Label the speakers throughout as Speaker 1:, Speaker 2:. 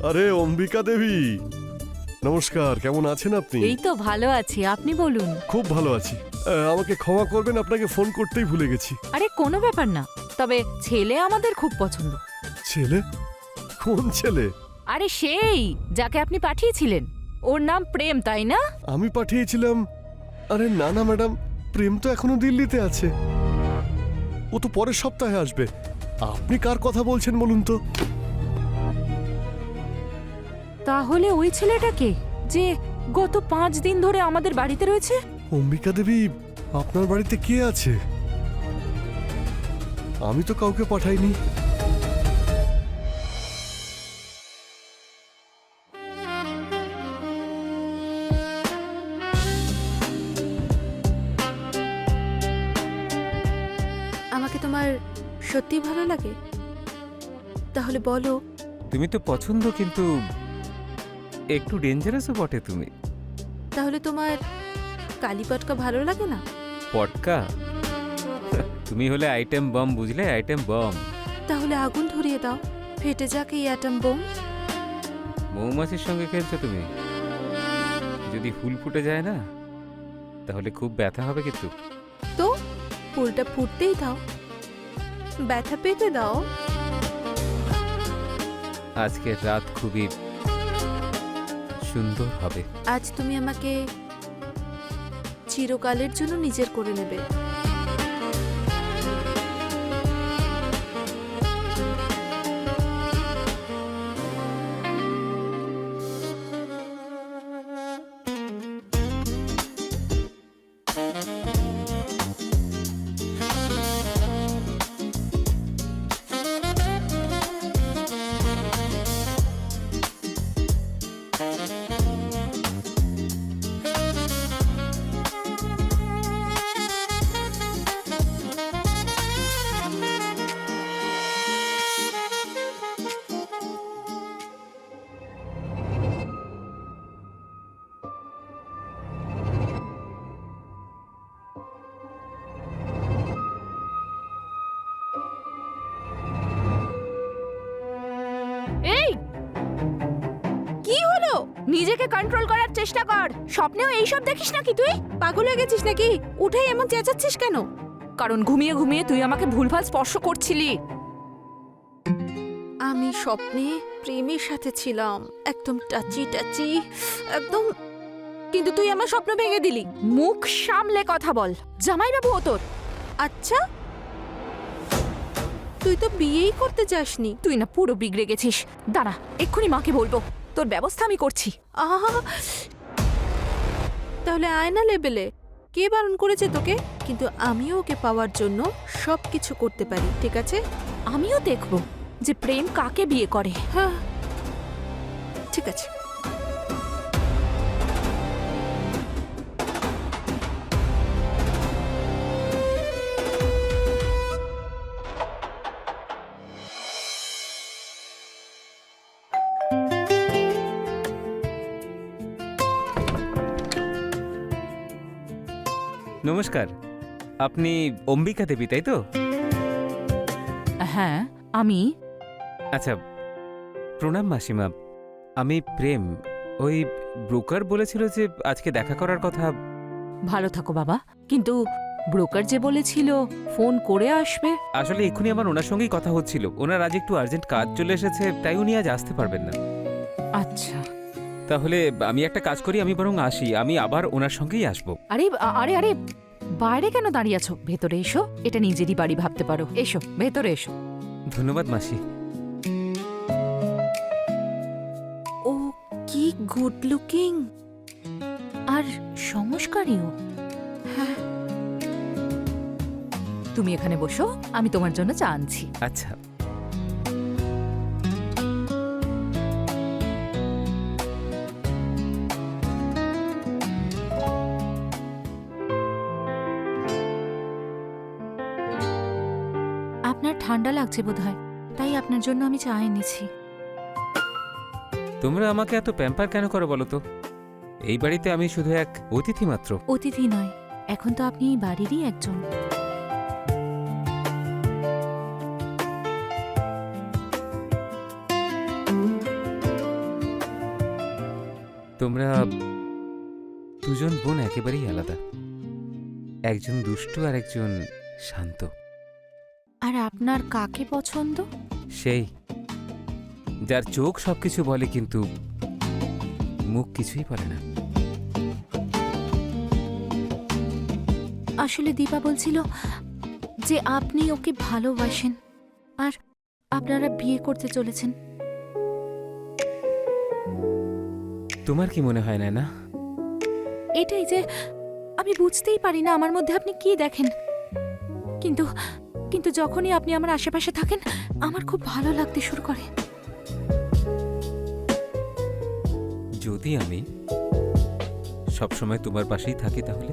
Speaker 1: আরে অম্বিকা দেবী, নমস্কার। কেমন আছেন আপনি?
Speaker 2: এই তো ভালো আছি, আপনি বলুন।
Speaker 1: খুব ভালো আছি। আমাকে ক্ষমা করবেন, আপনাকে ফোন করতেই ভুলে গেছি।
Speaker 2: আরে কোনো ব্যাপার না, তবে ছেলে আমাদের খুব পছন্দ।
Speaker 1: ছেলে? কোন ছেলে?
Speaker 2: আরে সেই যাকে আপনি পাঠিয়েছিলেন, ওর নাম প্রেম, তাই না?
Speaker 1: আমি পাঠিয়েছিলাম? আরে না না ম্যাডাম, প্রেম তো এখনো দিল্লিতে আছে। ও তো পরের সপ্তাহে আসবে। আপনি কার কথা বলছেন বলুন তো?
Speaker 2: তাহলে ওই ছেলেটাকে যে গত 5 দিন ধরে আমাদের বাড়িতে রয়েছে।
Speaker 1: অম্বিকা দেবী, আপনার বাড়িতে কে আছে? আমি তো কাউকে পাঠাইনি।
Speaker 3: আমাকে তোমার সত্যি ভালো লাগে? তাহলে বলো।
Speaker 4: তুমি তো পছন্দ, কিন্তু একটু ডেঞ্জারাসও বটে তুমি।
Speaker 3: তাহলে তোমার কালীপটকা ভালো লাগে না?
Speaker 4: পটকা? তুমি হলে আইটেম বম, বুঝলে? Item bomb.
Speaker 3: তাহলে আগুন ধরিয়ে দাও, ফেটে যাক এই অ্যাটম বোম।
Speaker 4: মৌমাছির সঙ্গে খেলছো তুমি। যদি ফুল ফুটে যায় না, তাহলে খুব ব্যথা হবে কিন্তু।
Speaker 3: তো ফুলটা ফুটতেই দাও, ব্যথা পেতে দাও।
Speaker 4: আজকের রাত খুবই সুন্দর হবে।
Speaker 3: আজ তুমি আমাকে চিরকালের জন্য নিজের করে নেবে।
Speaker 2: এই কি হলো? নিজেকে কন্ট্রোল করার চেষ্টা কর। স্বপ্নেও এইসব দেখিস নাকি তুই?
Speaker 3: পাগল হয়ে গেছিস নাকি? উঠেই এমন চেঁচাচ্ছিস কেন?
Speaker 2: কারণ ঘুমিয়ে ঘুমিয়ে তুই আমাকে ভুলভাল স্পর্শ করছিলি।
Speaker 3: আমি স্বপ্নে প্রেমের সাথে ছিলাম, একদম টাচি টাচি, একদম। কিন্তু তুই আমার স্বপ্ন ভেঙে দিলি।
Speaker 2: মুখ সামলে কথা বল। জামাইবাবু ও তোর।
Speaker 3: আচ্ছা, তুই তো বিয়েই করতে চাসনি।
Speaker 2: তুই না পুরো বিগড়ে গেছিস। দাঁড়া, এক্ষুনি মাকে বলবো। তোর ব্যবস্থা আমি করছি।
Speaker 3: আহা, তাহলে আয়না লেবেলে কে বারণ করেছে তোকে? কিন্তু আমিও ওকে পাওয়ার জন্য সবকিছু করতে পারি, ঠিক আছে?
Speaker 2: আমিও দেখব যে প্রেম কাকে বিয়ে করে।
Speaker 3: হ্যাঁ, ঠিক আছে।
Speaker 4: নমস্কার, আপনি অম্বিকা দেবী, তাই তো?
Speaker 2: হ্যাঁ আমি।
Speaker 4: আচ্ছা, প্রণাম মাসিমা। আমি প্রেম। ওই ব্রোকার বলেছিল যে আজকে দেখা করার কথা।
Speaker 2: ভালো থাকো বাবা, কিন্তু ব্রোকার যে বলেছিল ফোন করে আসবে।
Speaker 4: আসলে এক্ষুনি আমার ওনার সঙ্গেই কথা হচ্ছিল। ওনার আজ একটু আর্জেন্ট কাজ চলে এসেছে, তাই উনি আজ আসতে পারবেন না।
Speaker 2: আচ্ছা।
Speaker 4: তাহলে আমি একটা কাজ করি, আমি বরং আসি। আমি আবার ওনার সঙ্গেই আসবো।
Speaker 2: আরে আরে আরে, বাইরে কেন দাঁড়িয়ে আছো? ভেতরে এসো, এটা নিজেরই বাড়ি ভাবতে পারো। এসো ভেতরে এসো।
Speaker 4: ধন্যবাদ মাসি।
Speaker 3: ও কি গুড লুকিং,
Speaker 2: আর সংস্কারীও।
Speaker 3: হ্যাঁ।
Speaker 2: তুমি এখানে বসো, আমি তোমার জন্য চা আনছি।
Speaker 4: আচ্ছা।
Speaker 2: আপনার ঠান্ডা লাগছে বোধহয়, তাই আপনার জন্য আমি চা এনেছি।
Speaker 4: তোমরা আমাকে এত প্যাম্পার কেন করো বলো তো? এই বাড়িতে আমি শুধু এক অতিথি মাত্র।
Speaker 2: অতিথি নয়, এখন তো আপনি এই বাড়িরই একজন।
Speaker 4: তোমরা দুজন বোন একেবারেই আলাদা, একজন দুষ্টু আর একজন শান্ত।
Speaker 3: আর আপনার কাকে পছন্দ?
Speaker 4: সেই যার চোখ সবকিছু বলে কিন্তু মুখ কিছুই বলে না।
Speaker 3: আসলে দীপা বলছিল যে আপনি ওকে ভালোবাসেন আর আপনারা বিয়ে করতে চলেছেন।
Speaker 4: তোমার কি মনে হয় না?
Speaker 3: এটাই যে আমি বুঝতেই পারি না আমার মধ্যে আপনি কি দেখেন, কিন্তু কিন্তু যখনই আপনি আমার আশেপাশে থাকেন আমার খুব ভালো লাগতে শুরু করে।
Speaker 4: যদি আমি সবসময় তোমার পাশেই থাকি তাহলে?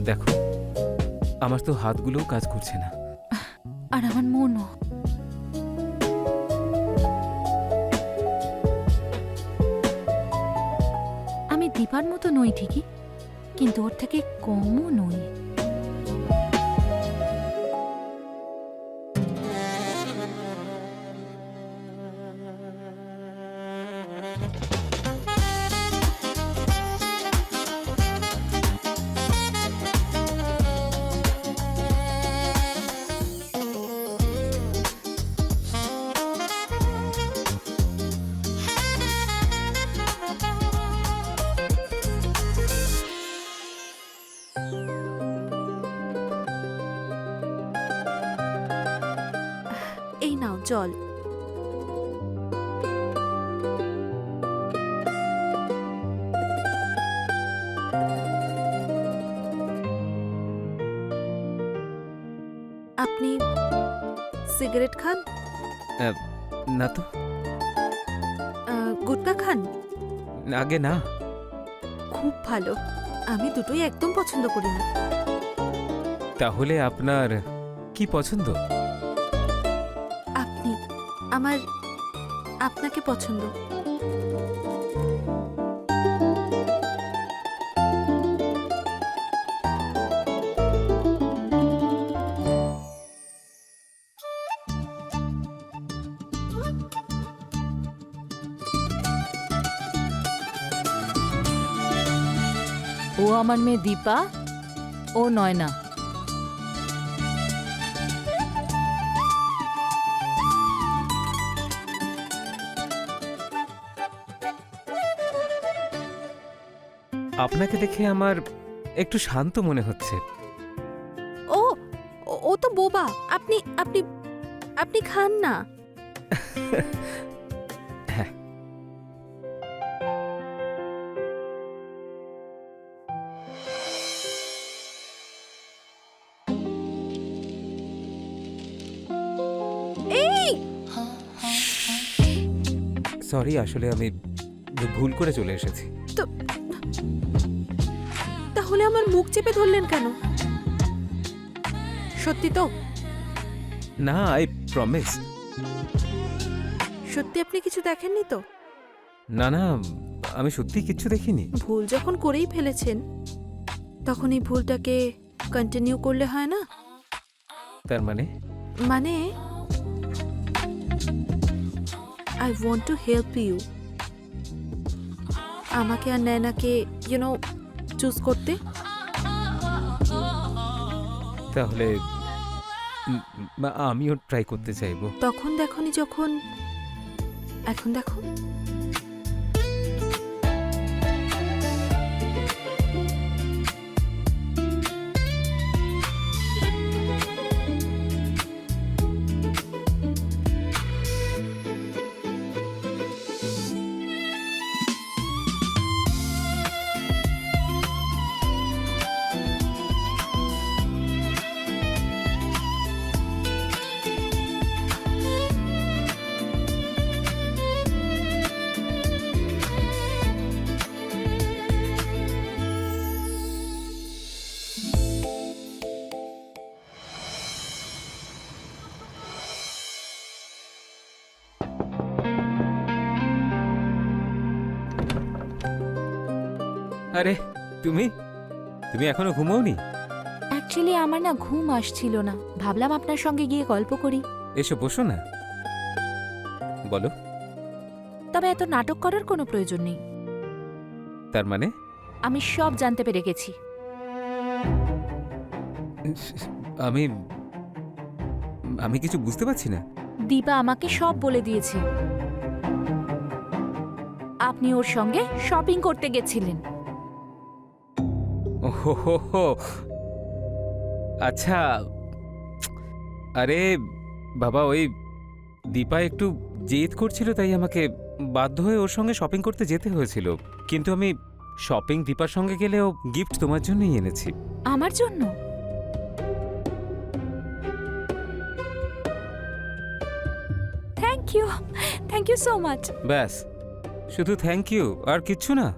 Speaker 4: দেখো, আমার তো হাতগুলোও কাজ করছে না।
Speaker 3: আর আমার মনও। আমি দীপার মতো নই ঠিকই, কিন্তু ওর থেকে কমও নই। এই নাও জল। আপনি সিগারেট খান?
Speaker 4: না তো,
Speaker 3: গুটকা খান?
Speaker 4: আগে না।
Speaker 3: খুব ভালো, আমি দুটোই একদম পছন্দ করি না।
Speaker 4: তাহলে আপনার কি পছন্দ?
Speaker 3: আপনি, আমার আপনাকে পছন্দ।
Speaker 2: ও আমার মেয়ে দীপা, ও নয়না।
Speaker 4: আপনাকে দেখে আমার একটু শান্ত মনে হচ্ছে।
Speaker 3: ও ও তো বোবা। আপনি আপনি আপনি খান না।
Speaker 4: হ্যাঁ, সরি, আসলে আমি ভুল করে চলে এসেছি।
Speaker 3: তাহলে আমার মুখ চেপে ধরলেন কেন? সত্যি তো?
Speaker 4: না, আই প্রমিস।
Speaker 3: সত্যি আপনি কিছু দেখেননি তো?
Speaker 4: না না, আমি সত্যি কিচ্ছু দেখিনি।
Speaker 3: ভুল যখন করেই ফেলেছেন তখন এই ভুলটাকে কন্টিনিউ করলে হয় না?
Speaker 4: তার মানে?
Speaker 3: মানে I want to help you. আমাকে আর নয়নাকে চুজ করতে।
Speaker 4: তাহলে আমিও ট্রাই করতে চাইবো।
Speaker 3: তখন দেখনি যখন, এখন দেখো।
Speaker 4: আরে তুমি তুমি এখনো ঘুমোওনি?
Speaker 2: অ্যাকচুয়ালি আমার না ঘুম আসছিল না, ভাবলাম আপনার সঙ্গে গিয়ে গল্প করি।
Speaker 4: এসো বসো না। বলো
Speaker 3: তবে এত নাটক করার কোনো প্রয়োজন নেই।
Speaker 4: তার মানে?
Speaker 3: আমি সব জানতে পেরে গেছি।
Speaker 4: আমি আমি কিছু বুঝতে পারছি না।
Speaker 3: দীপা আমাকে সব বলে দিয়েছে। আপনি ওর সঙ্গে শপিং করতে গেছিলেন।
Speaker 4: ওহো, আচ্ছা। আরে বাবা, ওই দীপা একটু জেদ করছিল, তাই আমাকে বাধ্য হয়ে ওর সঙ্গে শপিং করতে যেতে হয়েছিল। কিন্তু আমি শপিং দীপার সঙ্গে গেলেও গিফট তোমার জন্যই এনেছি।
Speaker 3: আমার জন্য? Thank you so much.
Speaker 4: ব্যাস, শুধু থ্যাংক ইউ, আর কিচ্ছু না?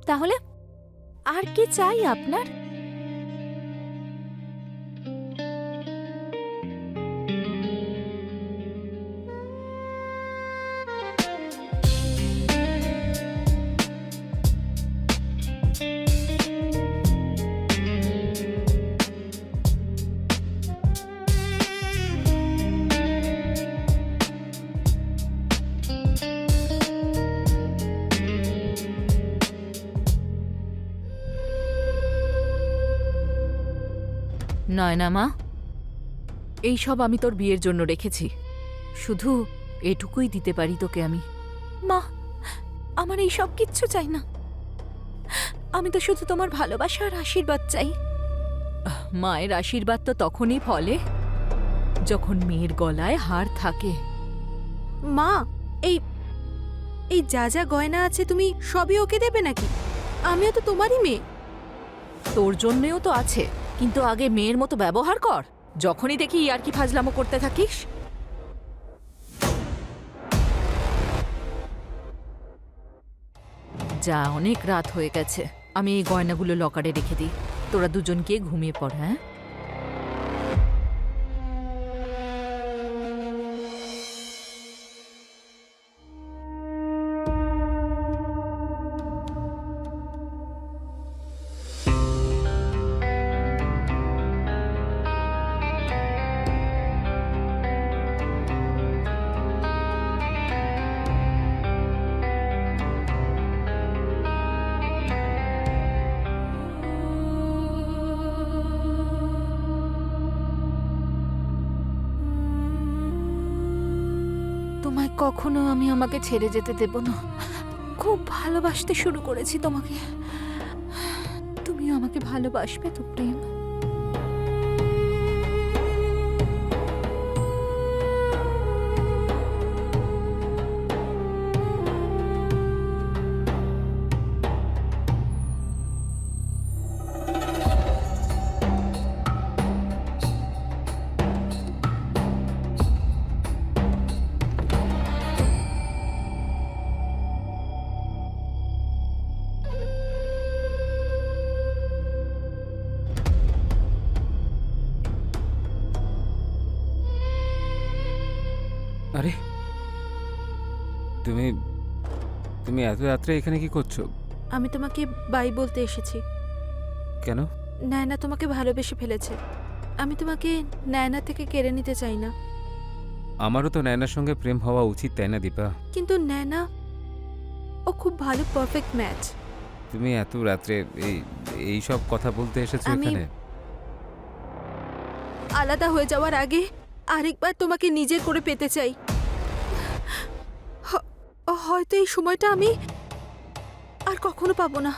Speaker 3: তাহলে আর কি চাই আপনার? নয়না মা, এইসব আমি তোর বিয়ের জন্য রেখেছি। শুধু এটুকুই দিতে পারি তোকে আমি। মা, আমার এই সব কিচ্ছু চাই না। আমি তো শুধু তোমার ভালোবাসা আর আশীর্বাদ চাই। মায়ের আশীর্বাদ তো তখনই ফলে যখন মেয়ের গলায় হার থাকে।
Speaker 2: মা, এই এই যা যা গয়না আছে তুমি সবই ওকে দেবে নাকি? আমিও তো তোমারই মেয়ে।
Speaker 3: তোর জন্যেও তো আছে, কিন্তু আগে মেয়ের মতো ব্যবহার কর। যখনই দেখি আর কি ফাজলামো করতে থাকিস। যা, অনেক রাত হয়ে গেছে। আমি এই গয়নাগুলো লকারে রেখে দিই। তোরা দুজন গিয়ে ঘুমিয়ে পড়। হ্যাঁ, তোমায় কখনো আমি আমাকে ছেড়ে যেতে দেব না। খুব ভালোবাসতে শুরু করেছি তোমাকে। তুমিও আমাকে ভালোবাসবে তো প্রেম?
Speaker 4: আরে তুমি তুমি এত রাত্রে এখানে কি করছো?
Speaker 2: আমি তোমাকে বাই বলতে এসেছি।
Speaker 4: কেন?
Speaker 2: নায়না তোমাকে ভালোবেসে ফেলেছে। আমি তোমাকে নায়না থেকে কেড়ে নিতে চাই না।
Speaker 4: আমারও তো নয়নার সঙ্গে প্রেম হওয়া উচিত, তাই না দীপা?
Speaker 2: কিন্তু নায়না, ও খুব ভালো পারফেক্ট ম্যাচ।
Speaker 4: তুমি এত রাত্রে এই সব কথা বলতে এসেছো
Speaker 2: আমি-
Speaker 4: এখানে?
Speaker 2: আলাদা হয়ে যাওয়ার আগে আরেকবার তোমাকে নিজের করে পেতে চাই। হয়তো এই সময়টা আমি আর কখনো পাবো না।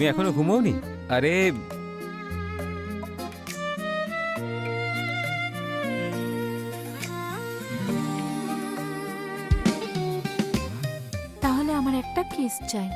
Speaker 4: তুমি এখনো ঘুমোওনি? আরে
Speaker 2: তাহলে আমার একটা কিস চাই।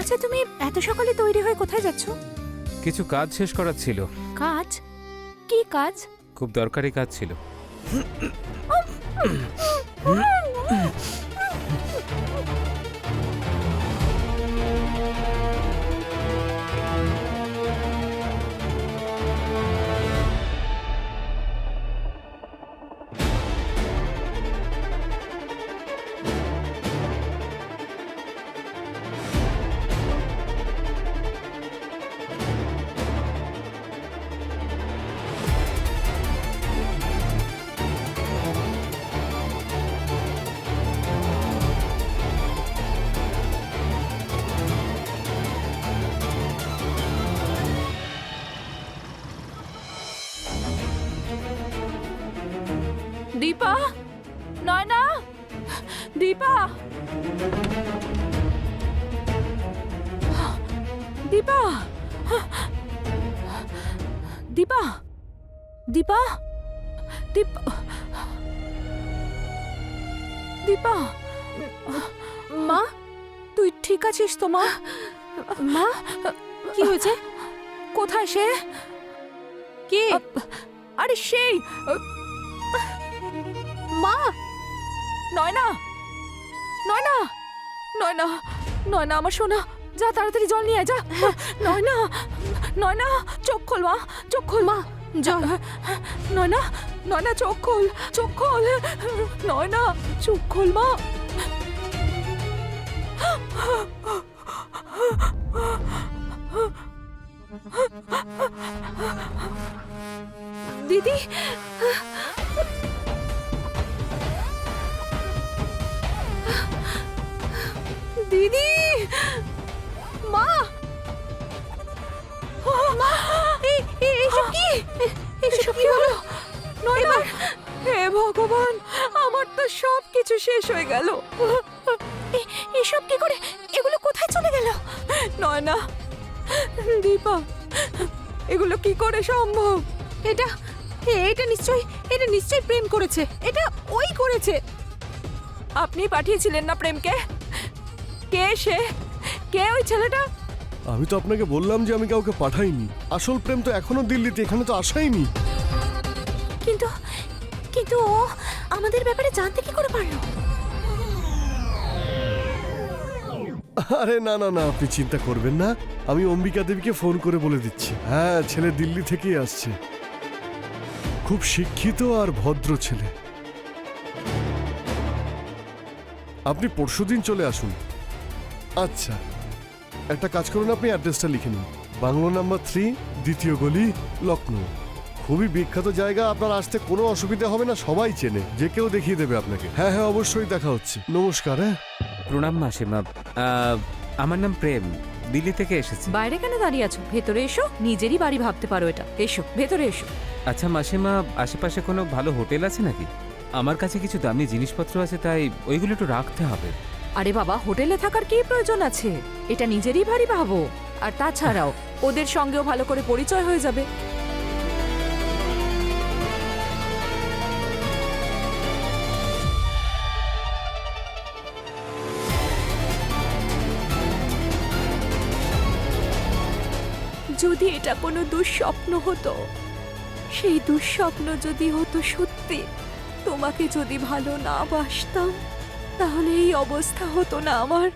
Speaker 2: আচ্ছা, তুমি এত সকালে তৈরি হয়ে কোথায় যাচ্ছ?
Speaker 4: কিছু কাজ শেষ করার ছিল।
Speaker 2: কাজ? কি কাজ?
Speaker 4: খুব দরকারি কাজ ছিল।
Speaker 2: দীপা, নয়না, দীপা, দীপা, দীপা, দীপা, দীপা, দীপা, মা, তুই ঠিক আছিস তো মা? মা, কি হয়েছে? কোথায় সে? কে? আরে সেই মা, নয়না, নয়না, নয়না, নয়না আমার সোনা, যা তাড়াতাড়ি জল নিয়ে আয়, যা। নয়না, নয়না, চোখ খোল মা, চোখ খোল মা, জল। নয়না, নয়না, চোখ খোল, চোখ খোল, নয়না, চোখ খোল মা। দিদি, দিদি, মা, মা, এইসব কি? এইসব কি হলো? নয়না, হে ভগবান, আমার তো সব কিছু শেষ হয়ে গেল। এসব কি করে? এগুলো কোথায় চলে গেল? নয়না, দীপা, এগুলো কি করে সম্ভব? এটা নিশ্চয়ই প্রেম করেছে। এটা ওই করেছে। আপনি পাঠিয়েছিলেন না প্রেমকে? কে সে? কে ওই ছেলেটা?
Speaker 1: আমি তো আপনাকে বললাম যে আমি কাউকে পাঠাইনি। আসল প্রেম তো এখনো দিল্লিতে, এখানে তো আসাইনি।
Speaker 2: কিন্তু ও আমাদের ব্যাপারে জানতে কি করে পারলো?
Speaker 1: আরে না না না, আপনি চিন্তা করবেন না, আমি অম্বিকা দেবীকে ফোন করে বলে দিচ্ছি। হ্যাঁ, ছেলে দিল্লি থেকেই আসছে, খুব শিক্ষিত আর ভদ্র ছেলে। আপনি পরশুদিন চলে আসুন। আচ্ছা, একটা কাজ করুন, আপনি অ্যাড্রেসটা লিখে নিন। বাংলো নাম্বার 3, দ্বিতীয় গলি, লখনৌ। খুবই বিখ্যাত জায়গা, আপনার আসতে কোনো অসুবিধা হবে না, সবাই চেনে, যে কেউ দেখিয়ে দেবে আপনাকে। হ্যাঁ হ্যাঁ, অবশ্যই দেখা হচ্ছে। নমস্কার। হ্যাঁ,
Speaker 4: প্রণাম মাসিমা। আমার নাম প্রেম, দিল্লি থেকে এসেছি।
Speaker 3: বাইরে কেন দাঁড়িয়ে আছো? ভেতরে এসো, নিজেরই বাড়ি ভাবতে পারো এটা। এসো, ভেতরে এসো।
Speaker 4: আচ্ছা মাসিমা, আশেপাশে কোনো ভালো হোটেল আছে নাকি? আমার কাছে কিছু দামি জিনিসপত্র আছে, তাই ওইগুলো একটু রাখতে হবে।
Speaker 3: আরে বাবা, হোটেলে থাকার কি প্রয়োজন আছে? এটা নিজেরই বাড়ি ভাবো। আর তাছাড়াও ওদের সঙ্গেও ভালো করে পরিচয় হয়ে যাবে। যদি এটা কোনো দুঃস্বপ্ন হতো, সেই দুঃস্বপ্ন যদি হতো সত্যি, তোমাকে যদি ভালো না বাসতাম, তাহলে এই অবস্থা হতো না আমার।